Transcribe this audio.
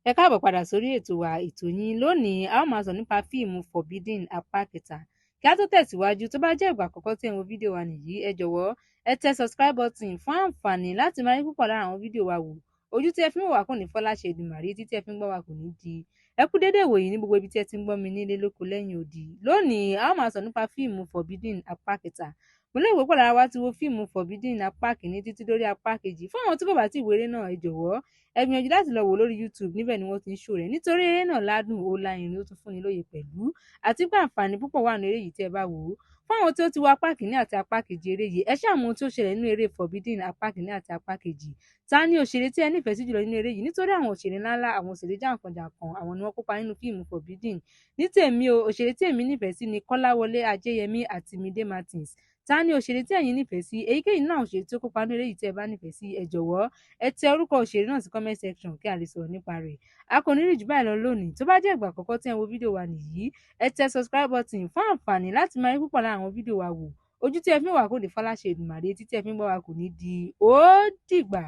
Ẹ káàbọ̀ padà sórí ètò wa ètò yín. Lónìí, a ó máa sọ̀rọ̀ nípa fíìmù Forbidden apá kẹta. Kí á tó tẹ̀síwájú, tó bá jẹ́ ìgbà àkọ́kọ́ tí ẹ ń wo fídíò wa nìyí, ẹ jọ̀wọ́ ẹ tẹ subscribe button fún àǹfààní láti máa rí púpọ̀ lára àwọn fídíò wa wò. Ojú tí ẹ fi ń wò wá kò ní fọ́ láṣẹ Èdùmàrè, etí tí ẹ fi ń gbọ́ wa kò ní di. Ẹ kú dédé ìwòyí ní gbogbo ibi tí ẹ ti ń gbọ́ mi nílé lóko lẹ́yìn odi. Lónìí, a ó máa sọ̀rọ̀ nípa fíìmù Forbidden apá kẹta. Mo lérò pé púpọ̀ lára wa ti wo fíìmù Forbidden apá kìíní títí dórí apá kejì. Fún àwọn tí kò bá tí ì wo eré náà, ẹ jọ̀wọ́ ẹ gbìyànjú láti lọ wò lórí YouTube, níbẹ̀ ni wọ́n ti ń show rẹ̀, nítorí eré náà ládùn, ó lárinrin, ó tún fúnni lóye pẹ̀lú, àti pé àǹfààní púpọ̀ wà nínú eré yìí tí ẹ bá wò ó. Fún àwọn tí ó ti wo apá kìíní àti apá kejì eré yìí, ẹ ṣáà mọ ohun tí ó ṣẹlẹ̀ nínú eré Forbidden apá kìíní àti apá kejì. Ta ni òṣèré tí ẹ nífẹ̀ẹ́ sí jùlọ nínú eré yìí? Nítorí àwọn òṣèré ńláńlá, àwọn òṣèré jàǹkànjàǹkàn, àwọn ni wọ́n kópa nínú fíìmù Forbidden. Ní tèmi o, òṣèré tí èmi nífẹ̀ẹ́ sí ni Kọ́láwọlé Ajéyẹmí àti Mide Martins. Ta ni òṣèré tí ẹ̀yin nífẹ̀ẹ́ sí? Èyíkéyìí nínú àwọn òṣèré tí ó kópa nínú eré yìí tí ẹ bá nífẹ̀ẹ́ sí, ẹ jọ̀wọ́ ẹ tẹ orúkọ òṣèré náà sí comment section kí a lè sọ̀rọ̀ nípa rẹ̀. A kò ní rí jù báyìí lọ lónìí. Tó bá jẹ́ ìgbà àkọ́kọ́ tí ẹ ń wo fídíò wa nìyí, ẹ tẹ subscribe button fún àǹfààní láti máa rí púpọ̀ lára àwọn fídíò wa wò. Ojú tí ẹ fi ń wò wá kò ní fọ́ láṣẹ Èdùmàrè, etí tí ẹ fi ń gbọ́ wa kò ní di. Ó dìgbà.